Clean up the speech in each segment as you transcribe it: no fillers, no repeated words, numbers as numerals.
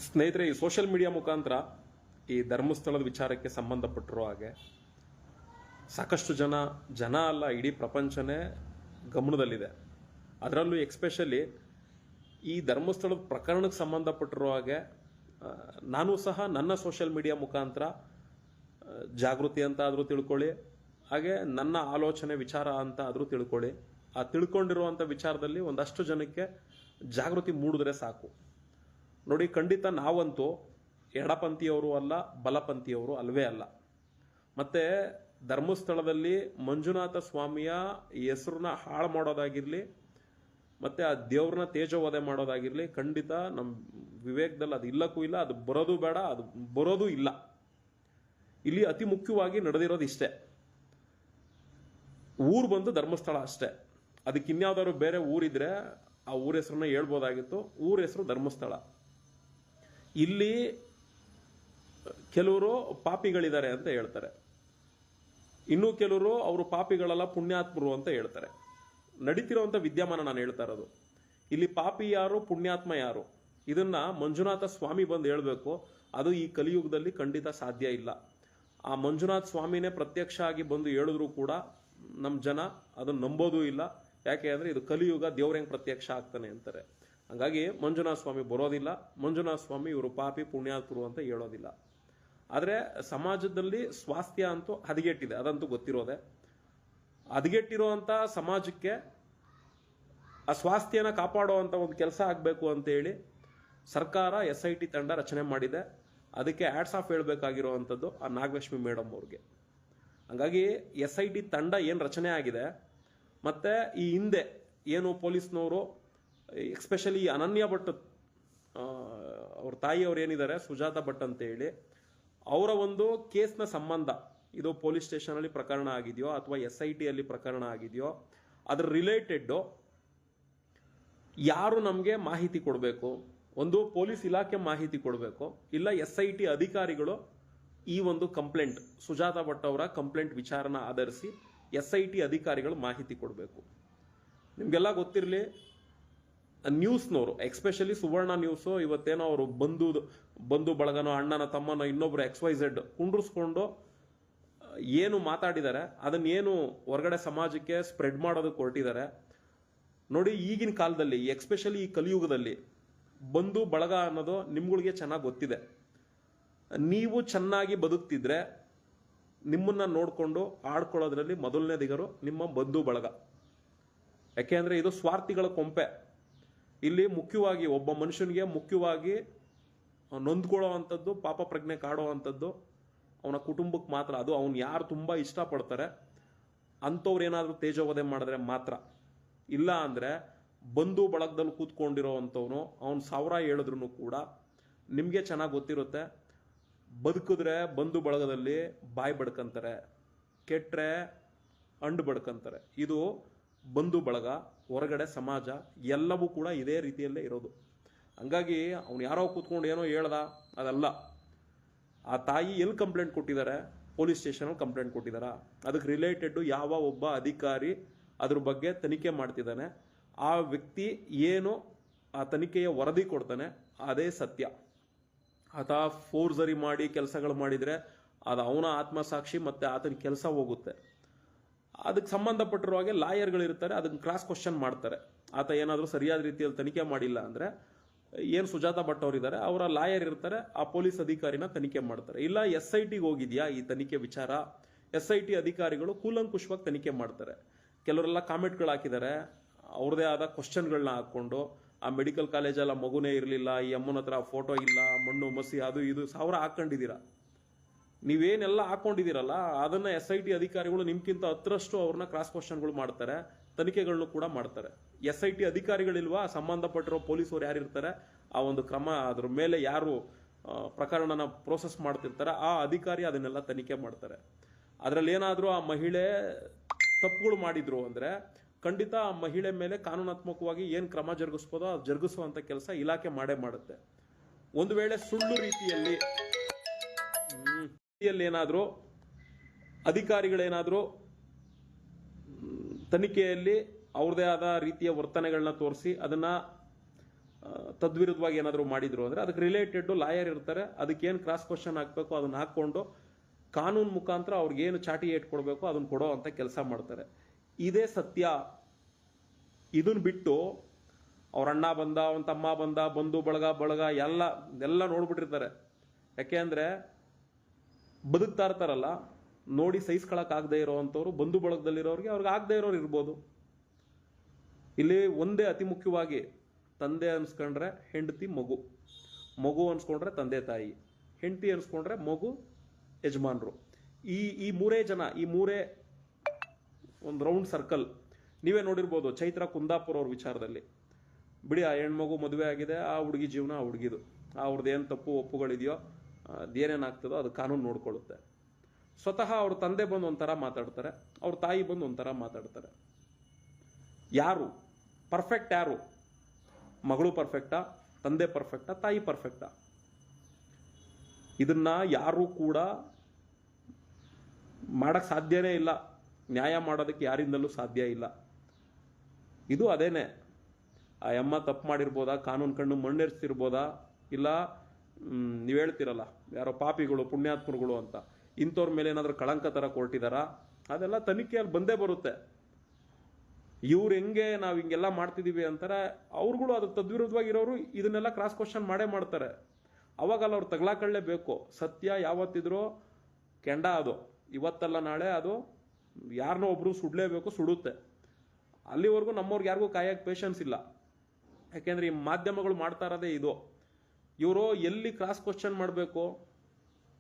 ಸ್ನೇಹಿತರೆ, ಈ social media ಮುಖಾಂತರ ಈ ಧರ್ಮಸ್ಥಳದ ವಿಚಾರಕ್ಕೆ ಸಂಬಂಧಪಟ್ಟಿರೋ ಹಾಗೆ ಸಾಕಷ್ಟು ಜನ ಅಲ್ಲ, ಇಡೀ ಪ್ರಪಂಚನೇ ಗಮನದಲ್ಲಿದೆ. ಅದರಲ್ಲೂ ಎಕ್ಸ್ಪೆಷಲಿ ಈ ಧರ್ಮಸ್ಥಳದ ಪ್ರಕರಣಕ್ಕೆ ಸಂಬಂಧಪಟ್ಟಿರೋ ಹಾಗೆ ನಾನು ಸಹ ನನ್ನ ಸೋಷಿಯಲ್ ಮೀಡಿಯಾ ಮುಖಾಂತರ ಜಾಗೃತಿ ಅಂತ ಆದರೂ ತಿಳ್ಕೊಳ್ಳಿ, ಹಾಗೆ ನನ್ನ ಆಲೋಚನೆ ವಿಚಾರ ಅಂತ ಆದರೂ ತಿಳ್ಕೊಳ್ಳಿ. ಆ ತಿಳ್ಕೊಂಡಿರುವಂಥ ವಿಚಾರದಲ್ಲಿ ಒಂದಷ್ಟು ಜನಕ್ಕೆ ಜಾಗೃತಿ ಮೂಡಿದ್ರೆ ಸಾಕು. ನೋಡಿ, ಖಂಡಿತ ನಾವಂತೂ ಎಡಪಂಥೀಯವರು ಅಲ್ಲ, ಬಲಪಂಥೀಯವರು ಅಲ್ವೇ ಅಲ್ಲ. ಮತ್ತೆ ಧರ್ಮಸ್ಥಳದಲ್ಲಿ ಮಂಜುನಾಥ ಸ್ವಾಮಿಯ ಹೆಸರನ್ನ ಹಾಳು ಮಾಡೋದಾಗಿರ್ಲಿ, ಮತ್ತೆ ಆ ದೇವ್ರನ್ನ ತೇಜೋವಧೆ ಮಾಡೋದಾಗಿರ್ಲಿ, ಖಂಡಿತ ನಮ್ಮ ವಿವೇಕದಲ್ಲಿ ಅದು ಇಲ್ಲಕ್ಕೂ ಇಲ್ಲ, ಅದು ಬರೋದು ಬೇಡ, ಅದು ಬರೋದು ಇಲ್ಲ. ಇಲ್ಲಿ ಅತಿ ಮುಖ್ಯವಾಗಿ ನಡೆದಿರೋದು ಇಷ್ಟೇ, ಊರು ಬಂದು ಧರ್ಮಸ್ಥಳ ಅಷ್ಟೇ. ಅದಕ್ಕೆ ಇನ್ಯಾವ್ದಾದ್ರು ಬೇರೆ ಊರಿದ್ರೆ ಆ ಊರ ಹೆಸರನ್ನ ಹೇಳ್ಬೋದಾಗಿತ್ತು. ಊರ ಹೆಸರು ಧರ್ಮಸ್ಥಳ. ಇಲ್ಲಿ ಕೆಲವರು ಪಾಪಿಗಳಿದ್ದಾರೆ ಅಂತ ಹೇಳ್ತಾರೆ, ಇನ್ನು ಕೆಲವರು ಅವರು ಪಾಪಿಗಳಲ್ಲ ಪುಣ್ಯಾತ್ಮರು ಅಂತ ಹೇಳ್ತಾರೆ. ನಡೀತಿರುವಂಥ ವಿದ್ಯಮಾನ ನಾನು ಹೇಳ್ತಾ ಇರೋದು. ಇಲ್ಲಿ ಪಾಪಿ ಯಾರು, ಪುಣ್ಯಾತ್ಮ ಯಾರು, ಇದನ್ನ ಮಂಜುನಾಥ ಸ್ವಾಮಿ ಬಂದು ಹೇಳಬೇಕು. ಅದು ಈ ಕಲಿಯುಗದಲ್ಲಿ ಖಂಡಿತ ಸಾಧ್ಯ ಇಲ್ಲ. ಆ ಮಂಜುನಾಥ ಸ್ವಾಮಿನೇ ಪ್ರತ್ಯಕ್ಷ ಆಗಿ ಬಂದು ಹೇಳಿದ್ರು ಕೂಡ ನಮ್ಮ ಜನ ಅದನ್ನು ನಂಬೋದೂ ಇಲ್ಲ. ಯಾಕೆ ಅಂದರೆ ಇದು ಕಲಿಯುಗ, ದೇವ್ರ ಹೆಂಗೆ ಪ್ರತ್ಯಕ್ಷ ಆಗ್ತಾನೆ ಅಂತಾರೆ. ಹಾಗಾಗಿ ಮಂಜುನಾಥ ಸ್ವಾಮಿ ಬರೋದಿಲ್ಲ. ಮಂಜುನಾಥ ಸ್ವಾಮಿ ಇವರು ಪಾಪಿ ಪುಣ್ಯಾತ್ಮರು ಅಂತ ಹೇಳೋದಿಲ್ಲ. ಆದರೆ ಸಮಾಜದಲ್ಲಿ ಸ್ವಾಸ್ಥ್ಯ ಅಂತೂ ಹದಗೆಟ್ಟಿದೆ, ಅದಂತೂ ಗೊತ್ತಿರೋದೆ. ಹದಗೆಟ್ಟಿರುವಂಥ ಸಮಾಜಕ್ಕೆ ಆ ಸ್ವಾಸ್ಥ್ಯನ ಕಾಪಾಡುವಂಥ ಒಂದು ಕೆಲಸ ಆಗಬೇಕು ಅಂತೇಳಿ ಸರ್ಕಾರ SIT ತಂಡ ರಚನೆ ಮಾಡಿದೆ. ಅದಕ್ಕೆ ಹ್ಯಾಟ್ಸ್ ಆಫ್ ಹೇಳಬೇಕಾಗಿರುವಂಥದ್ದು ಆ ನಾಗಲಕ್ಷ್ಮಿ ಮೇಡಮ್ ಅವ್ರಿಗೆ. ಹಾಗಾಗಿ SIT ತಂಡ ಏನು ರಚನೆ ಆಗಿದೆ, ಮತ್ತು ಈ ಹಿಂದೆ ಏನು ಪೊಲೀಸ್ನವರು ಎಕ್ಸ್ಪೆಷಲಿ ಅನನ್ಯ ಭಟ್ ಅವ್ರ ತಾಯಿಯವ್ರು ಏನಿದ್ದಾರೆ ಸುಜಾತ ಭಟ್ ಅಂತ ಹೇಳಿ, ಅವರ ಒಂದು ಕೇಸ್ನ ಸಂಬಂಧ, ಇದು ಪೊಲೀಸ್ ಸ್ಟೇಷನಲ್ಲಿ ಪ್ರಕರಣ ಆಗಿದೆಯೋ ಅಥವಾ SIT ಅಲ್ಲಿ ಪ್ರಕರಣ ಆಗಿದೆಯೋ, ಅದ್ರ ರಿಲೇಟೆಡ್ ಯಾರು ನಮಗೆ ಮಾಹಿತಿ ಕೊಡಬೇಕು, ಒಂದು ಪೊಲೀಸ್ ಇಲಾಖೆ ಮಾಹಿತಿ ಕೊಡಬೇಕು, ಇಲ್ಲ SIT ಅಧಿಕಾರಿಗಳು ಈ ಒಂದು ಕಂಪ್ಲೇಂಟ್, ಸುಜಾತ ಭಟ್ ಅವರ ಕಂಪ್ಲೇಂಟ್ ವಿಚಾರನ ಆಧರಿಸಿ SIT ಅಧಿಕಾರಿಗಳು ಮಾಹಿತಿ ಕೊಡಬೇಕು. ನಿಮಗೆಲ್ಲ ಗೊತ್ತಿರಲಿ, ನ್ಯೂಸ್ನವರು ಎಕ್ಸ್ಪೆಷಲಿ ಸುವರ್ಣ ನ್ಯೂಸು ಇವತ್ತೇನೋ ಅವರು ಬಂಧು ಬಳಗನೋ, ಅಣ್ಣನ ತಮ್ಮನೋ, ಇನ್ನೊಬ್ರು XYZ ಕುಂಡ್ರಿಸ್ಕೊಂಡು ಏನು ಮಾತಾಡಿದ್ದಾರೆ ಅದನ್ನೇನು ಹೊರಗಡೆ ಸಮಾಜಕ್ಕೆ ಸ್ಪ್ರೆಡ್ ಮಾಡೋದಕ್ಕೆ ಹೊರಟಿದ್ದಾರೆ. ನೋಡಿ, ಈಗಿನ ಕಾಲದಲ್ಲಿ ಎಕ್ಸ್ಪೆಷಲಿ ಈ ಕಲಿಯುಗದಲ್ಲಿ ಬಂಧು ಬಳಗ ಅನ್ನೋದು ನಿಮ್ಗಳಿಗೆ ಚೆನ್ನಾಗಿ ಗೊತ್ತಿದೆ. ನೀವು ಚೆನ್ನಾಗಿ ಬದುಕ್ತಿದ್ರೆ ನಿಮ್ಮನ್ನ ನೋಡಿಕೊಂಡು ಆಡ್ಕೊಳ್ಳೋದ್ರಲ್ಲಿ ಮೊದಲನೇ ದಿಗರು ನಿಮ್ಮ ಬಂಧು ಬಳಗ. ಯಾಕೆಂದ್ರೆ ಇದು ಸ್ವಾರ್ಥಿಗಳ ಕೊಂಪೆ. ಇಲ್ಲಿ ಮುಖ್ಯವಾಗಿ ಒಬ್ಬ ಮನುಷ್ಯನಿಗೆ ಮುಖ್ಯವಾಗಿ ನೊಂದ್ಕೊಳ್ಳೋವಂಥದ್ದು, ಪಾಪ ಪ್ರಜ್ಞೆ ಕಾಡುವಂಥದ್ದು ಅವನ ಕುಟುಂಬಕ್ಕೆ ಮಾತ್ರ. ಅದು ಅವನು ಯಾರು ತುಂಬ ಇಷ್ಟಪಡ್ತಾರೆ ಅಂಥವ್ರು ಏನಾದರೂ ತೇಜೋವಧೆ ಮಾಡಿದ್ರೆ ಮಾತ್ರ. ಇಲ್ಲ ಅಂದರೆ ಬಂಧು ಬಳಗದಲ್ಲಿ ಕೂತ್ಕೊಂಡಿರೋವಂಥವನು ಅವನು 1000 ಹೇಳಿದ್ರು ಕೂಡ ನಿಮಗೆ ಚೆನ್ನಾಗಿ ಗೊತ್ತಿರುತ್ತೆ, ಬದುಕಿದ್ರೆ ಬಂಧು ಬಳಗದಲ್ಲಿ ಬಾಯಿ ಬಡ್ಕಂತಾರೆ, ಕೆಟ್ಟರೆ ಅಂಡು ಬಡ್ಕಂತಾರೆ. ಇದು ಬಂಧು ಬಳಗ, ಹೊರಗಡೆ ಸಮಾಜ ಎಲ್ಲವೂ ಕೂಡ ಇದೇ ರೀತಿಯಲ್ಲೇ ಇರೋದು. ಹಂಗಾಗಿ ಅವ್ನು ಯಾರೋ ಕೂತ್ಕೊಂಡು ಏನೋ ಹೇಳ್ದ ಅದಲ್ಲ. ಆ ತಾಯಿ ಎಲ್ಲಿ ಕಂಪ್ಲೇಂಟ್ ಕೊಟ್ಟಿದ್ದಾರೆ, ಪೊಲೀಸ್ ಸ್ಟೇಷನಲ್ಲಿ ಕಂಪ್ಲೇಂಟ್ ಕೊಟ್ಟಿದ್ದಾರಾ, ಅದಕ್ಕೆ ರಿಲೇಟೆಡ್ ಯಾವ ಒಬ್ಬ ಅಧಿಕಾರಿ ಅದ್ರ ಬಗ್ಗೆ ತನಿಖೆ ಮಾಡ್ತಿದ್ದಾನೆ, ಆ ವ್ಯಕ್ತಿ ಏನು ಆ ತನಿಖೆಯ ವರದಿ ಕೊಡ್ತಾನೆ ಅದೇ ಸತ್ಯ. ಆತ ಫೋರ್ಜರಿ ಮಾಡಿ ಕೆಲಸಗಳು ಮಾಡಿದರೆ ಅದು ಅವನ ಆತ್ಮಸಾಕ್ಷಿ ಮತ್ತು ಆತನ ಕೆಲಸ ಹೋಗುತ್ತೆ. ಅದಕ್ಕೆ ಸಂಬಂಧಪಟ್ಟಿರೋ ಹಾಗೆ ಲಾಯರ್ಗಳಿರ್ತಾರೆ, ಅದನ್ನು ಕ್ರಾಸ್ ಕ್ವಶನ್ ಮಾಡ್ತಾರೆ. ಆತ ಏನಾದರೂ ಸರಿಯಾದ ರೀತಿಯಲ್ಲಿ ತನಿಖೆ ಮಾಡಿಲ್ಲ ಅಂದರೆ ಏನು ಸುಜಾತ ಭಟ್ ಅವರಿದ್ದಾರೆ ಅವರ ಲಾಯರ್ ಇರ್ತಾರೆ, ಆ ಪೊಲೀಸ್ ಅಧಿಕಾರಿನ ತನಿಖೆ ಮಾಡ್ತಾರೆ. ಇಲ್ಲ SITಗೆ ಹೋಗಿದ್ಯಾ ಈ ತನಿಖೆ ವಿಚಾರ, SIT ಅಧಿಕಾರಿಗಳು ಕೂಲಂಕುಷವಾಗಿ ತನಿಖೆ ಮಾಡ್ತಾರೆ. ಕೆಲವರೆಲ್ಲ ಕಾಮೆಂಟ್ಗಳು ಹಾಕಿದ್ದಾರೆ, ಅವ್ರದೇ ಆದ ಕ್ವಶನ್ಗಳನ್ನ ಹಾಕ್ಕೊಂಡು, ಆ ಮೆಡಿಕಲ್ ಕಾಲೇಜಲ್ಲ ಮಗುನೇ ಇರಲಿಲ್ಲ, ಈ ಅಮ್ಮನ ಹತ್ರ ಫೋಟೋ ಇಲ್ಲ, ಮಣ್ಣು ಮಸಿ ಅದು ಇದು 1000 ಹಾಕೊಂಡಿದ್ದೀರಾ. ನೀವೇನೆಲ್ಲ ಹಾಕೊಂಡಿದ್ದೀರಲ್ಲ ಅದನ್ನ SIT ಅಧಿಕಾರಿಗಳು ನಿಮ್ಗಿಂತ 10ರಷ್ಟು ಅವ್ರನ್ನ ಕ್ರಾಸ್ ಕ್ವಶನ್ಗಳು ಮಾಡ್ತಾರೆ, ತನಿಖೆಗಳನ್ನು ಕೂಡ ಮಾಡ್ತಾರೆ. SIT ಅಧಿಕಾರಿಗಳಿಲ್ವಾ, ಸಂಬಂಧಪಟ್ಟಿರೋ ಪೊಲೀಸರು ಯಾರು ಇರ್ತಾರೆ, ಆ ಒಂದು ಕ್ರಮ ಅದ್ರ ಮೇಲೆ ಯಾರು ಪ್ರಕರಣನ ಪ್ರೋಸೆಸ್ ಮಾಡ್ತಿರ್ತಾರೆ ಆ ಅಧಿಕಾರಿ ಅದನ್ನೆಲ್ಲ ತನಿಖೆ ಮಾಡ್ತಾರೆ. ಅದರಲ್ಲಿ ಏನಾದರೂ ಆ ಮಹಿಳೆ ತಪ್ಪುಗಳು ಮಾಡಿದ್ರು ಅಂದರೆ ಖಂಡಿತ ಆ ಮಹಿಳೆ ಮೇಲೆ ಕಾನೂನಾತ್ಮಕವಾಗಿ ಏನು ಕ್ರಮ ಜರುಗಿಸ್ಬೋದೋ ಅದು ಜರುಗಿಸುವಂಥ ಕೆಲಸ ಇಲಾಖೆ ಮಾಡೇ ಮಾಡುತ್ತೆ. ಒಂದು ವೇಳೆ ಸುಳ್ಳು ರೀತಿಯಲ್ಲಿ ಏನಾದರೂ ಅಧಿಕಾರಿಗಳೇನಾದರೂ ತನಿಖೆಯಲ್ಲಿ ಅವ್ರದೇ ಆದ ರೀತಿಯ ವರ್ತನೆಗಳನ್ನ ತೋರಿಸಿ ಅದನ್ನ ತದ್ವಿರುದ್ಧವಾಗಿ ಏನಾದರೂ ಮಾಡಿದ್ರು ಅಂದರೆ ಅದಕ್ಕೆ ರಿಲೇಟೆಡ್ ಲಾಯರ್ ಇರ್ತಾರೆ, ಅದಕ್ಕೇನು ಕ್ರಾಸ್ ಕ್ವಶನ್ ಹಾಕಬೇಕು ಅದನ್ನ ಹಾಕ್ಕೊಂಡು ಕಾನೂನು ಮುಖಾಂತರ ಅವ್ರಿಗೇನು ಚಾಟಿ ಏಟ್ ಕೊಡಬೇಕು ಅದನ್ನ ಕೊಡೋ ಅಂತ ಕೆಲಸ ಮಾಡ್ತಾರೆ. ಇದೇ ಸತ್ಯ. ಇದನ್ನ ಬಿಟ್ಟು ಅವ್ರ ಅಣ್ಣ ಬಂದ, ಅವನ ತಮ್ಮ ಬಂದ, ಬಂಧು ಬಳಗ ಎಲ್ಲ ನೋಡ್ಬಿಟ್ಟಿರ್ತಾರೆ. ಯಾಕೆ ಅಂದರೆ ಬದುಕ್ತಾ ಇರ್ತಾರಲ್ಲ, ನೋಡಿ ಸಹಿಸ್ಕೊಳಕ್ಕಾಗದೇ ಇರೋವಂಥವ್ರು ಬಂಧು ಬಳಗದಲ್ಲಿರೋರಿಗೆ ಅವ್ರಿಗೆ ಆಗದೆ ಇರೋರು ಇರ್ಬೋದು. ಇಲ್ಲಿ ಒಂದೇ ಅತಿ ಮುಖ್ಯವಾಗಿ, ತಂದೆ ಅನ್ಸ್ಕೊಂಡ್ರೆ ಹೆಂಡತಿ ಮಗು, ಮಗು ಅನ್ಸ್ಕೊಂಡ್ರೆ ತಂದೆ ತಾಯಿ, ಹೆಂಡತಿ ಅನ್ಸ್ಕೊಂಡ್ರೆ ಮಗು ಯಜಮಾನ್ರು. ಈ ಮೂರೇ ಜನ, ಈ ಮೂರೇ ಒಂದು ರೌಂಡ್ ಸರ್ಕಲ್. ನೀವೇ ನೋಡಿರ್ಬೋದು ಚೈತ್ರ ಕುಂದಾಪುರ ಅವ್ರ ವಿಚಾರದಲ್ಲಿ. ಬಿಡಿ, ಆ ಹೆಣ್ಮಗು ಮದುವೆ ಆಗಿದೆ, ಆ ಹುಡುಗಿ ಜೀವನ ಆ ಹುಡುಗಿದು, ಅವ್ರದ್ದು ಏನು ತಪ್ಪು ಒಪ್ಪುಗಳಿದೆಯೋ ಅದೇನೇನಾಗ್ತದೋ ಅದು ಕಾನೂನು ನೋಡ್ಕೊಳ್ಳುತ್ತೆ. ಸ್ವತಃ ಅವ್ರ ತಂದೆ ಬಂದು ಒಂಥರ ಮಾತಾಡ್ತಾರೆ, ಅವ್ರ ತಾಯಿ ಬಂದು ಒಂಥರ ಮಾತಾಡ್ತಾರೆ. ಯಾರು ಪರ್ಫೆಕ್ಟ್? ಯಾರು? ಮಗಳು ಪರ್ಫೆಕ್ಟಾ? ತಂದೆ ಪರ್ಫೆಕ್ಟಾ? ತಾಯಿ ಪರ್ಫೆಕ್ಟಾ? ಇದನ್ನ ಯಾರು ಕೂಡ ಮಾಡಕ್ ಸಾಧ್ಯನೇ ಇಲ್ಲ. ನ್ಯಾಯ ಮಾಡೋದಕ್ಕೆ ಯಾರಿಂದಲೂ ಸಾಧ್ಯ ಇಲ್ಲ. ಇದು ಅದೇನೆ. ಆ ಅಮ್ಮ ತಪ್ಪು ಮಾಡಿರ್ಬೋದಾ, ಕಾನೂನು ಕಣ್ಣು ಮಣ್ಣೆರ್ಸ್ತಿರ್ಬೋದಾ, ಇಲ್ಲ ನೀವು ಹೇಳ್ತಿರಲ್ಲ ಯಾರೋ ಪಾಪಿಗಳು ಪುಣ್ಯಾತ್ಮರುಗಳು ಅಂತ, ಇಂಥವ್ರ ಮೇಲೆ ಏನಾದರೂ ಕಳಂಕ ತರ ಕೊಟ್ಟಿದಾರಾ, ಅದೆಲ್ಲ ತನಿಖೆಯಲ್ಲಿ ಬಂದೇ ಬರುತ್ತೆ. ಇವ್ರು ಹೆಂಗೆ ನಾವು ಹಿಂಗೆಲ್ಲ ಮಾಡ್ತಿದೀವಿ ಅಂತಾರೆ, ಅವ್ರುಗಳು ಅದು ತದ್ವಿರುದ್ಧವಾಗಿರೋರು ಇದನ್ನೆಲ್ಲ ಕ್ರಾಸ್ ಕ್ವಶನ್ ಮಾಡೇ ಮಾಡ್ತಾರೆ. ಅವಾಗಲ್ಲ ಅವ್ರು ತಗ್ಲಾಕೊಳ್ಳೇಬೇಕು. ಸತ್ಯ ಯಾವತ್ತಿದ್ರೂ ಕೆಂಡ, ಅದು ಇವತ್ತಲ್ಲ ನಾಳೆ ಅದು ಯಾರನ್ನೋ ಒಬ್ರು ಸುಡಲೇಬೇಕು, ಸುಡುತ್ತೆ. ಅಲ್ಲಿವರೆಗೂ ನಮ್ಮವ್ರಿಗೆ ಯಾರಿಗೂ ಕಾಯಕ್ಕೆ ಪೇಷನ್ಸ್ ಇಲ್ಲ. ಯಾಕೆಂದ್ರೆ ಈ ಮಾಧ್ಯಮಗಳು ಮಾಡ್ತಾ ಇರೋದೇ ಇದು. ಇವರು ಎಲ್ಲಿ ಕ್ರಾಸ್ ಕ್ವಶನ್ ಮಾಡಬೇಕು?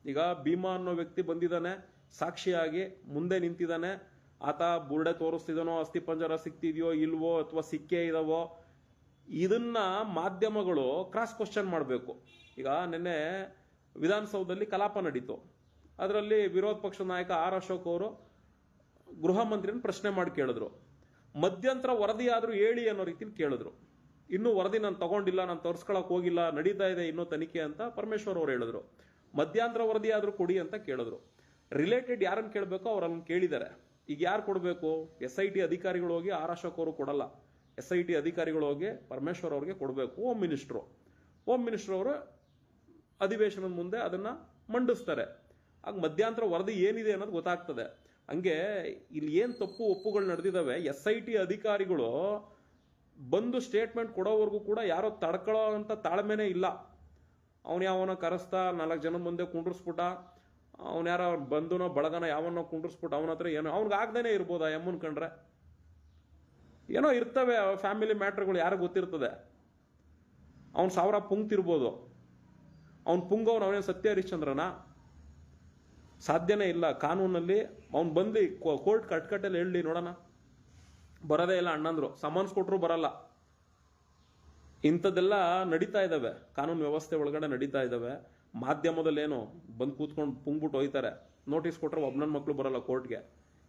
ಈಗ ಭೀಮಾ ಅನ್ನೋ ವ್ಯಕ್ತಿ ಬಂದಿದ್ದಾನೆ, ಸಾಕ್ಷಿಯಾಗಿ ಮುಂದೆ ನಿಂತಿದ್ದಾನೆ, ಆತ ಬುರುಡೆ ತೋರಿಸ್ತಿದಾನೋ, ಅಸ್ಥಿ ಪಂಜರ ಸಿಕ್ತಿದೆಯೋ ಇಲ್ವೋ, ಅಥವಾ ಸಿಕ್ಕೇ ಇದಾವೋ, ಇದನ್ನ ಮಾಧ್ಯಮಗಳು ಕ್ರಾಸ್ ಕ್ವಶನ್ ಮಾಡಬೇಕು. ಈಗ ನಿನ್ನೆ ವಿಧಾನಸೌಧದಲ್ಲಿ ಕಲಾಪ ನಡೀತು. ಅದರಲ್ಲಿ ವಿರೋಧ ಪಕ್ಷದ ನಾಯಕ ಆರ್ ಅಶೋಕ್ ಅವರು ಗೃಹ ಮಂತ್ರಿನ ಪ್ರಶ್ನೆ ಮಾಡಿ ಕೇಳಿದ್ರು. ಮಧ್ಯಂತರ ವರದಿ ಆದ್ರೂ ಹೇಳಿ ಅನ್ನೋ ರೀತಿಲಿ ಕೇಳಿದ್ರು. ಇನ್ನೂ ವರದಿ ನಾನು ತಗೊಂಡಿಲ್ಲ, ನಾನು ತೋರಿಸ್ಕೊಳಕ್ ಹೋಗಿಲ್ಲ, ನಡೀತಾ ಇದೆ ಇನ್ನೂ ತನಿಖೆ ಅಂತ ಪರಮೇಶ್ವರ್ ಅವರು ಹೇಳಿದ್ರು. ಮಧ್ಯಂತರ ವರದಿ ಆದ್ರೂ ಕೊಡಿ ಅಂತ ಕೇಳಿದ್ರು. ರಿಲೇಟೆಡ್ ಯಾರನ್ನು ಕೇಳಬೇಕೋ ಅವ್ರನ್ನ ಕೇಳಿದ್ದಾರೆ. ಈಗ ಯಾರು ಕೊಡಬೇಕು? SIT ಅಧಿಕಾರಿಗಳು ಹೋಗಿ ಆರ್ ಅಶೋಕ್ ಅವರು ಕೊಡಲ್ಲ. SIT ಅಧಿಕಾರಿಗಳು ಹೋಗಿ ಪರಮೇಶ್ವರ್ ಅವ್ರಿಗೆ ಕೊಡಬೇಕು. ಹೋಮ್ ಮಿನಿಸ್ಟ್ರು ಅವರು ಅಧಿವೇಶನದ ಮುಂದೆ ಅದನ್ನ ಮಂಡಿಸ್ತಾರೆ. ಆಗ ಮಧ್ಯಂತರ ವರದಿ ಏನಿದೆ ಅನ್ನೋದು ಗೊತ್ತಾಗ್ತದೆ. ಹಂಗೆ ಇಲ್ಲಿ ಏನ್ ತಪ್ಪು ಒಪ್ಪುಗಳು ನಡೆದಿದ್ದಾವೆ, SIT ಅಧಿಕಾರಿಗಳು ಬಂದು ಸ್ಟೇಟ್ಮೆಂಟ್ ಕೊಡೋವರೆಗೂ ಕೂಡ ಯಾರೋ ತಡ್ಕೊಳ್ಳೋ ಅಂತ ತಾಳ್ಮೆನೇ ಇಲ್ಲ. ಅವನು ಯಾವನೋ ಕರೆಸ್ತಾ 4 ಜನದ ಮುಂದೆ ಕುಂಡ್ರಿಸ್ಬಿಟ್ಟ, ಅವ್ನು ಯಾರೋ ಬಂಧುನೋ ಬಳಗನ ಯಾವನ್ನೋ ಕುಂಡ್ರಿಸ್ಬಿಟ್ಟು ಅವನ ಹತ್ರ ಏನೋ ಅವ್ನಿಗೆ ಆಗ್ದೇನೆ ಇರ್ಬೋದ ಎಮ್ಮನ್ ಕಂಡ್ರೆ? ಏನೋ ಇರ್ತವೆ ಫ್ಯಾಮಿಲಿ ಮ್ಯಾಟ್ರ್ಗಳು, ಯಾರಿಗೆ ಗೊತ್ತಿರ್ತದೆ. ಅವ್ನು 1000 ಪುಂಗ್ತಿರ್ಬೋದು, ಅವ್ನು ಪುಂಗವ್ನು ಅವನೇ ಸತ್ಯ ಹರಿಶ್ಚಂದ್ರನ? ಸಾಧ್ಯನೇ ಇಲ್ಲ. ಕಾನೂನಲ್ಲಿ ಅವ್ನು ಬಂದು ಕೋರ್ಟ್ ಕಟ್ಕಟ್ಟಲ್ಲಿ ಹೇಳಿ ನೋಡೋಣ. ಬರೋದೇ ಇಲ್ಲ ಅಣ್ಣಂದ್ರು, ಸಮನ್ಸ್ ಕೊಟ್ಟರು ಬರಲ್ಲ. ಇಂಥದ್ದೆಲ್ಲ ನಡೀತಾ ಇದ್ದಾವೆ, ಕಾನೂನು ವ್ಯವಸ್ಥೆ ಒಳಗಡೆ ನಡೀತಾ ಇದ್ದಾವೆ. ಮಾಧ್ಯಮದಲ್ಲೇನು ಬಂದು ಕೂತ್ಕೊಂಡು ಪುಂಗ್ಬಿಟ್ಟು ಹೋಯ್ತಾರೆ, ನೋಟಿಸ್ ಕೊಟ್ಟರೆ ಒಬ್ಬನ ಮಕ್ಕಳು ಬರಲ್ಲ ಕೋರ್ಟ್ಗೆ.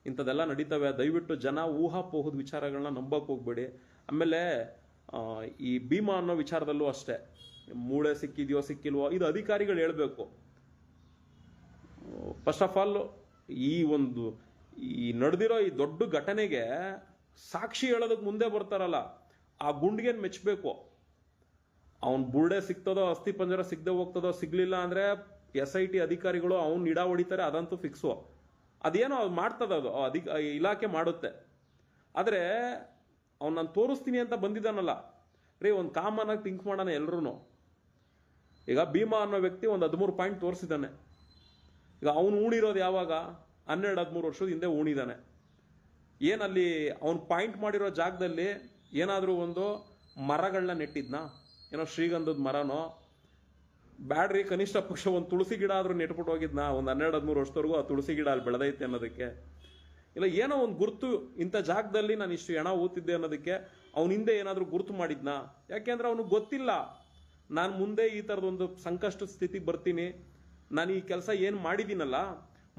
ಇಂಥದ್ದೆಲ್ಲ ನಡೀತವೆ. ದಯವಿಟ್ಟು ಜನ ಊಹಾಪೋಹದ ವಿಚಾರಗಳನ್ನ ನಂಬಕ್ ಹೋಗ್ಬೇಡಿ. ಆಮೇಲೆ ಈ ಭೀಮಾ ಅನ್ನೋ ವಿಚಾರದಲ್ಲೂ ಅಷ್ಟೇ, ಮೂಳೆ ಸಿಕ್ಕಿದೆಯೋ ಸಿಕ್ಕಿಲ್ವೋ ಇದು ಅಧಿಕಾರಿಗಳು ಹೇಳ್ಬೇಕು. ಫಸ್ಟ್ ಆಫ್ ಆಲ್ ಈ ನಡೆದಿರೋ ಈ ದೊಡ್ಡ ಘಟನೆಗೆ ಸಾಕ್ಷಿ ಹೇಳೋದಕ್ಕೆ ಮುಂದೆ ಬರ್ತಾರಲ್ಲ, ಆ ಗುಂಡಿಗೆನ್ ಮೆಚ್ಚಬೇಕು. ಅವ್ನ್ ಬುರುಡೆ ಸಿಗ್ತದೋ, ಅಸ್ಥಿ ಪಂಜರ ಸಿಗದೆ ಹೋಗ್ತದೋ, ಸಿಗ್ಲಿಲ್ಲ ಅಂದ್ರೆ SIT ಅಧಿಕಾರಿಗಳು ಅವ್ನು ನಿಡಾ ಹೊಡಿತಾರೆ, ಅದಂತೂ ಫಿಕ್ಸು. ಅದೇನೋ ಅದು ಮಾಡ್ತದ, ಅದು ಇಲಾಖೆ ಮಾಡುತ್ತೆ. ಆದ್ರೆ ಅವ್ನು ನಾನು ತೋರಿಸ್ತೀನಿ ಅಂತ ಬಂದಿದ್ದಾನಲ್ಲ ರೀ, ಒಂದು ಕಾಮನ್ ಆಗಿ ಥಿಂಕ್ ಮಾಡೋಣ ಎಲ್ರು. ಈಗ ಭೀಮಾ ಅನ್ನೋ ವ್ಯಕ್ತಿ ಒಂದು 13 ಪಾಯಿಂಟ್ ತೋರಿಸಿದ್ದಾನೆ. ಈಗ ಅವನು ಉಣಿರೋದು ಯಾವಾಗ? 12-13 ವರ್ಷದ ಹಿಂದೆ ಉಣಿದಾನೆ. ಏನಲ್ಲಿ ಅವನು ಪಾಯಿಂಟ್ ಮಾಡಿರೋ ಜಾಗದಲ್ಲಿ ಏನಾದರೂ ಒಂದು ಮರಗಳನ್ನ ನೆಟ್ಟಿದ್ನಾ? ಏನೋ ಶ್ರೀಗಂಧದ ಮರನೋ ಬ್ಯಾಡ್ರಿ, ಕನಿಷ್ಠ ಪಕ್ಷ ಒಂದು ತುಳಸಿ ಗಿಡ ಆದ್ರೂ ನೆಟ್ಬಿಟ್ಟು ಹೋಗಿದ್ನಾ? ಒಂದು 12-13 ವರ್ಷದವರೆಗೂ ಆ ತುಳಸಿ ಗಿಡ ಅಲ್ಲಿ ಬೆಳೆದೈತೆ ಅನ್ನೋದಕ್ಕೆ. ಇಲ್ಲ ಏನೋ ಒಂದು ಗುರ್ತು, ಇಂಥ ಜಾಗದಲ್ಲಿ ನಾನು ಇಷ್ಟು ಹೆಣ ಊತಿದ್ದೆ ಅನ್ನೋದಕ್ಕೆ ಅವನ ಹಿಂದೆ ಏನಾದರೂ ಗುರ್ತು ಮಾಡಿದ್ನಾ? ಯಾಕೆಂದ್ರೆ ಅವನಿಗೆ ಗೊತ್ತಿಲ್ಲ, ನಾನು ಮುಂದೆ ಈ ಥರದೊಂದು ಸಂಕಷ್ಟ ಸ್ಥಿತಿಗೆ ಬರ್ತೀನಿ, ನಾನು ಈ ಕೆಲಸ ಏನು ಮಾಡಿದ್ದೀನಲ್ಲ,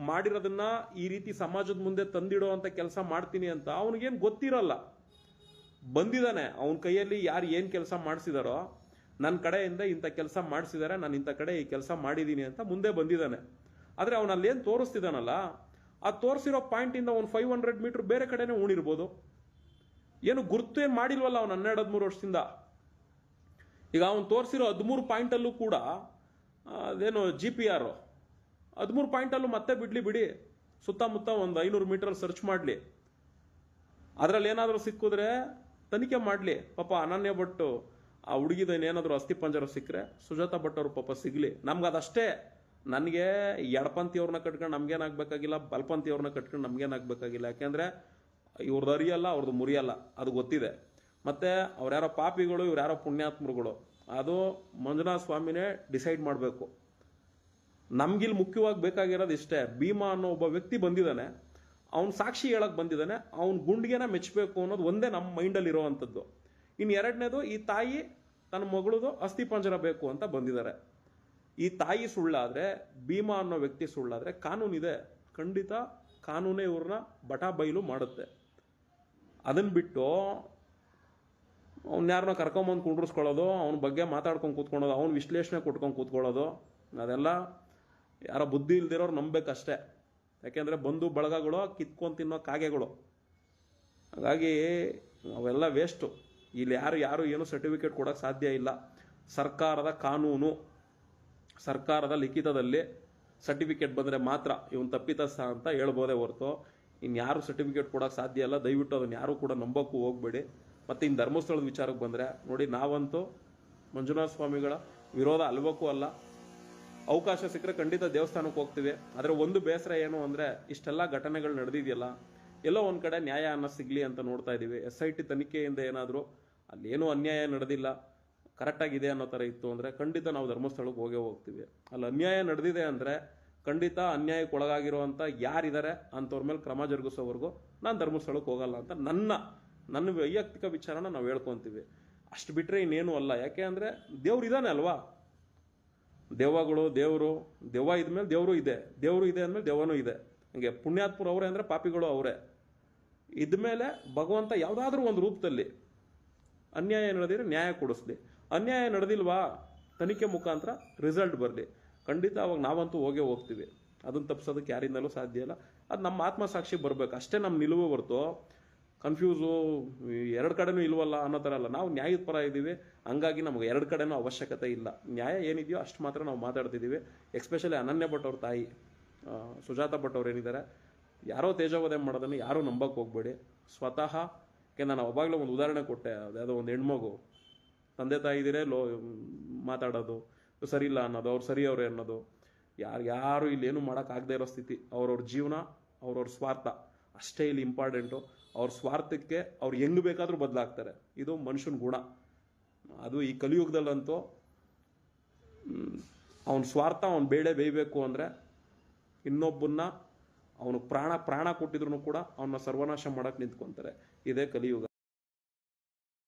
ಮಾಡಿರೋದನ್ನ ಈ ರೀತಿ ಸಮಾಜದ ಮುಂದೆ ತಂದಿಡೋ ಅಂತ ಕೆಲಸ ಮಾಡ್ತೀನಿ ಅಂತ ಅವನಿಗೇನು ಗೊತ್ತಿರಲ್ಲ. ಬಂದಿದ್ದಾನೆ, ಅವನ ಕೈಯಲ್ಲಿ ಯಾರು ಏನು ಕೆಲಸ ಮಾಡಿಸಿದಾರೋ, ನನ್ನ ಕಡೆಯಿಂದ ಇಂಥ ಕೆಲಸ ಮಾಡಿಸಿದಾರೆ, ನಾನು ಇಂಥ ಕಡೆ ಈ ಕೆಲಸ ಮಾಡಿದ್ದೀನಿ ಅಂತ ಮುಂದೆ ಬಂದಿದ್ದಾನೆ. ಆದರೆ ಅವನಲ್ಲಿ ಏನು ತೋರಿಸ್ತಿದ್ದಾನಲ್ಲ, ಆ ತೋರಿಸಿರೋ ಪಾಯಿಂಟಿಂದ ಒಂದು 500 ಮೀಟರ್ ಬೇರೆ ಕಡೆನೇ ಉಣಿರ್ಬೋದು. ಏನು ಗುರ್ತು ಏನು ಮಾಡಿಲ್ವಲ್ಲ ಅವನು 12-13 ವರ್ಷದಿಂದ. ಈಗ ಅವನು ತೋರಿಸಿರೋ 13 ಪಾಯಿಂಟಲ್ಲೂ ಕೂಡ ಅದೇನು GPR 13 ಪಾಯಿಂಟಲ್ಲೂ ಮತ್ತೆ ಬಿಡಿ, ಸುತ್ತಮುತ್ತ ಒಂದು 500 ಮೀಟರ್ ಸರ್ಚ್ ಮಾಡಲಿ, ಅದರಲ್ಲಿ ಏನಾದರೂ ಸಿಕ್ಕಿದ್ರೆ ತನಿಖೆ ಮಾಡಲಿ. ಪಾಪ ಅನನ್ಯ ಭಟ್ ಆ ಹುಡುಗಿದೇನೇನಾದರೂ ಅಸ್ಥಿ ಪಂಜರ ಸಿಕ್ಕರೆ ಸುಜಾತಾ ಭಟ್ ಅವರು ಪಾಪ ಸಿಗಲಿ. ನಮ್ಗೆ ಅದಷ್ಟೇ. ನನಗೆ ಎಡಪಂಥಿಯವ್ರನ್ನ ಕಟ್ಕೊಂಡು ನಮ್ಗೇನಾಗಬೇಕಾಗಿಲ್ಲ, ಬಲಪಂಥಿಯವ್ರನ್ನ ಕಟ್ಕೊಂಡು ನಮ್ಗೇನಾಗಬೇಕಾಗಿಲ್ಲ. ಯಾಕೆಂದರೆ ಇವ್ರದ್ದು ಅರಿಯಲ್ಲ, ಅವ್ರದ್ದು ಮುರಿಯಲ್ಲ, ಅದು ಗೊತ್ತಿದೆ. ಮತ್ತು ಅವ್ರ್ಯಾರೋ ಪಾಪಿಗಳು, ಇವ್ರ್ಯಾರೋ ಪುಣ್ಯಾತ್ಮರುಗಳು, ಅದು ಮಂಜುನಾಥ ಸ್ವಾಮಿನೇ ಡಿಸೈಡ್ ಮಾಡಬೇಕು. ನಮ್ಗಿಲ್ಲಿ ಮುಖ್ಯವಾಗಿ ಬೇಕಾಗಿರೋದು ಇಷ್ಟೇ. ಭೀಮಾ ಅನ್ನೋ ಒಬ್ಬ ವ್ಯಕ್ತಿ ಬಂದಿದ್ದಾನೆ, ಅವ್ನು ಸಾಕ್ಷಿ ಹೇಳಕ್ ಬಂದಿದ್ದಾನೆ, ಅವ್ನ ಗುಂಡಿಗೆನ ಮೆಚ್ಚಬೇಕು ಅನ್ನೋದು ಒಂದೇ ನಮ್ಮ ಮೈಂಡಲ್ಲಿ ಇರೋವಂಥದ್ದು. ಇನ್ನು ಎರಡನೇದು, ಈ ತಾಯಿ ತನ್ನ ಮಗಳದು ಅಸ್ಥಿ ಪಂಜರ ಬೇಕು ಅಂತ ಬಂದಿದ್ದಾರೆ. ಈ ತಾಯಿ ಸುಳ್ಳಾದ್ರೆ, ಭೀಮಾ ಅನ್ನೋ ವ್ಯಕ್ತಿ ಸುಳ್ಳಾದ್ರೆ ಕಾನೂನಿದೆ, ಖಂಡಿತ ಕಾನೂನೇ ಇವ್ರನ್ನ ಬಟಾ ಬೈಲು ಮಾಡುತ್ತೆ. ಅದನ್ನ ಬಿಟ್ಟು ಅವ್ನ ಯಾರನ್ನ ಕರ್ಕೊಂಬಂದು ಕುಂಡ್ರಿಸ್ಕೊಳ್ಳೋದು, ಅವನ ಬಗ್ಗೆ ಮಾತಾಡ್ಕೊಂಡು ಕೂತ್ಕೊಳ್ಳೋದು, ಅವ್ನ ವಿಶ್ಲೇಷಣೆ ಕೊಟ್ಕೊಂಡು ಕೂತ್ಕೊಳ್ಳೋದು, ಅದೆಲ್ಲ ಯಾರೋ ಬುದ್ಧಿ ಇಲ್ದಿರೋರು ನಂಬೇಕಷ್ಟೇ. ಯಾಕೆಂದರೆ ಬಂಧು ಬಳಗಗಳು ಕಿತ್ಕೊಂಡು ತಿನ್ನೋ ಕಾಗೆಗಳು. ಹಾಗಾಗಿ ಅವೆಲ್ಲ ವೇಸ್ಟು. ಇಲ್ಲಿ ಯಾರು ಏನು ಸರ್ಟಿಫಿಕೇಟ್ ಕೊಡೋಕ್ಕೆ ಸಾಧ್ಯ ಇಲ್ಲ. ಸರ್ಕಾರದ ಕಾನೂನು, ಸರ್ಕಾರದ ಲಿಖಿತದಲ್ಲಿ ಸರ್ಟಿಫಿಕೇಟ್ ಬಂದರೆ ಮಾತ್ರ ಇವನು ತಪ್ಪಿತಸ್ಥ ಅಂತ ಹೇಳ್ಬೋದೇ ಹೊರತು ಇನ್ಯಾರು ಸರ್ಟಿಫಿಕೇಟ್ ಕೊಡೋಕ್ಕೆ ಸಾಧ್ಯ ಇಲ್ಲ. ದಯವಿಟ್ಟು ಅದನ್ನು ಯಾರು ಕೂಡ ನಂಬೋಕ್ಕೂ ಹೋಗಬೇಡಿ. ಮತ್ತು ಇನ್ನು ಧರ್ಮಸ್ಥಳದ ವಿಚಾರಕ್ಕೆ ಬಂದರೆ ನೋಡಿ, ನಾವಂತೂ ಮಂಜುನಾಥ ಸ್ವಾಮಿಗಳ ವಿರೋಧ ಅಲ್ವಕ್ಕೂ ಅಲ್ಲ. ಅವಕಾಶ ಸಿಕ್ಕರೆ ಖಂಡಿತ ದೇವಸ್ಥಾನಕ್ಕೆ ಹೋಗ್ತೀವಿ. ಆದರೆ ಒಂದು ಬೇಸರ ಏನು ಅಂದರೆ, ಇಷ್ಟೆಲ್ಲ ಘಟನೆಗಳು ನಡೆದಿದೆಯಲ್ಲ, ಎಲ್ಲೋ ಒಂದು ಕಡೆ ನ್ಯಾಯ ಅನ್ನೋ ಸಿಗಲಿ ಅಂತ ನೋಡ್ತಾ ಇದ್ದೀವಿ. SIT ತನಿಖೆಯಿಂದ ಏನಾದರೂ ಅಲ್ಲೇನೂ ಅನ್ಯಾಯ ನಡೆದಿಲ್ಲ, ಕರೆಕ್ಟಾಗಿದೆ ಅನ್ನೋ ಥರ ಇತ್ತು ಅಂದರೆ ಖಂಡಿತ ನಾವು ಧರ್ಮಸ್ಥಳಕ್ಕೆ ಹೋಗ್ತೀವಿ. ಅಲ್ಲಿ ಅನ್ಯಾಯ ನಡೆದಿದೆ ಅಂದರೆ ಖಂಡಿತ ಅನ್ಯಾಯಕ್ಕೆ ಒಳಗಾಗಿರುವಂಥ ಯಾರಿದ್ದಾರೆ ಅಂಥವ್ರ ಮೇಲೆ ಕ್ರಮ ಜರುಗಿಸೋವರೆಗೂ ನಾನು ಧರ್ಮಸ್ಥಳಕ್ಕೆ ಹೋಗಲ್ಲ ಅಂತ ನನ್ನ ವೈಯಕ್ತಿಕ ವಿಚಾರನ ನಾವು ಹೇಳ್ಕೊತೀವಿ. ಅಷ್ಟು ಬಿಟ್ಟರೆ ಇನ್ನೇನು ಅಲ್ಲ. ಯಾಕೆ ಅಂದರೆ ದೇವ್ರು ಇದ್ದಾನೆ ಅಲ್ವಾ. ದೆವ್ವಗಳು, ದೆವ್ವ ಇದ್ಮೇಲೆ ದೇವರು ಇದೆ, ದೇವರು ಇದೆ ಅಂದಮೇಲೆ ದೆವ್ವನೂ ಇದೆ. ಹಂಗೆ ಪುಣ್ಯಾತ್ಮರು ಅವರೇ ಅಂದರೆ ಪಾಪಿಗಳು ಅವರೇ. ಇದ್ಮೇಲೆ ಭಗವಂತ ಯಾವುದಾದ್ರೂ ಒಂದು ರೂಪದಲ್ಲಿ ಅನ್ಯಾಯ ನಡೆದಿದ್ರೆ ನ್ಯಾಯ ಕೊಡಿಸ್ಲಿ. ಅನ್ಯಾಯ ನಡೆದಿಲ್ವಾ, ತನಿಖೆ ಮುಖಾಂತರ ರಿಸಲ್ಟ್ ಬರಲಿ. ಖಂಡಿತ ಅವಾಗ ನಾವಂತೂ ಹೋಗ್ತೀವಿ. ಅದನ್ನು ತಪ್ಪಿಸೋದಕ್ಕೆ ಯಾರಿಂದಲೂ ಸಾಧ್ಯ ಇಲ್ಲ. ಅದು ನಮ್ಮ ಆತ್ಮಸಾಕ್ಷಿ ಬರಬೇಕು ಅಷ್ಟೇ. ನಮ್ಮ ನಿಲುವು ಹೊರತು ಕನ್ಫ್ಯೂಸು ಎರಡು ಕಡೆನೂ ಇಲ್ವಲ್ಲ ಅನ್ನೋ ಥರ ಅಲ್ಲ. ನಾವು ನ್ಯಾಯದ ಪರ ಇದ್ದೀವಿ, ಹಂಗಾಗಿ ನಮಗೆ ಎರಡು ಕಡೆನೂ ಅವಶ್ಯಕತೆ ಇಲ್ಲ. ನ್ಯಾಯ ಏನಿದೆಯೋ ಅಷ್ಟು ಮಾತ್ರ ನಾವು ಮಾತಾಡ್ತಿದ್ದೀವಿ. ಎಸ್ಪೆಷಲಿ ಅನನ್ಯ ಭಟ್ ಅವ್ರ ತಾಯಿ ಸುಜಾತಾ ಭಟ್ ಅವ್ರು ಏನಿದ್ದಾರೆ, ಯಾರೋ ತೇಜೋವಧೆ ಮಾಡೋದನ್ನು ಯಾರೂ ನಂಬಕ್ಕೆ ಹೋಗಬೇಡಿ. ಸ್ವತಃ ನಾನು ಅವಾಗಲೇ ಒಂದು ಉದಾಹರಣೆ ಕೊಟ್ಟೆ, ಯಾವುದೋ ಒಂದು ಹೆಣ್ಮಗು ತಂದೆ ತಾಯಿ ಇದ್ದೀರೇ ಮಾತಾಡೋದು, ಸರಿ ಇಲ್ಲ ಅನ್ನೋದು, ಅವ್ರು ಸರಿ ಅವರೇ ಅನ್ನೋದು, ಯಾರು ಇಲ್ಲೇನು ಮಾಡೋಕ್ಕಾಗದೇ ಇರೋ ಸ್ಥಿತಿ. ಅವ್ರವ್ರ ಜೀವನ, ಅವ್ರವ್ರ ಸ್ವಾರ್ಥ ಅಷ್ಟೇ ಇಲ್ಲಿ ಇಂಪಾರ್ಟೆಂಟು. ಅವ್ರ ಸ್ವಾರ್ಥಕ್ಕೆ ಅವ್ರು ಹೆಂಗೆ ಬೇಕಾದರೂ ಬದಲಾಗ್ತಾರೆ. ಇದು ಮನುಷ್ಯನ ಗುಣ. ಅದು ಈ ಕಲಿಯುಗದಲ್ಲಂತೂ ಅವನ ಸ್ವಾರ್ಥ ಅವ್ನು ಬೇಯಬೇಕು ಅಂದರೆ ಇನ್ನೊಬ್ಬನ್ನ ಅವನು ಪ್ರಾಣ ಕೊಟ್ಟಿದ್ರು ಕೂಡ ಅವನ್ನ ಸರ್ವನಾಶ ಮಾಡಕ್ಕೆ ನಿಂತ್ಕೊತಾರೆ. ಇದೇ ಕಲಿಯುಗ.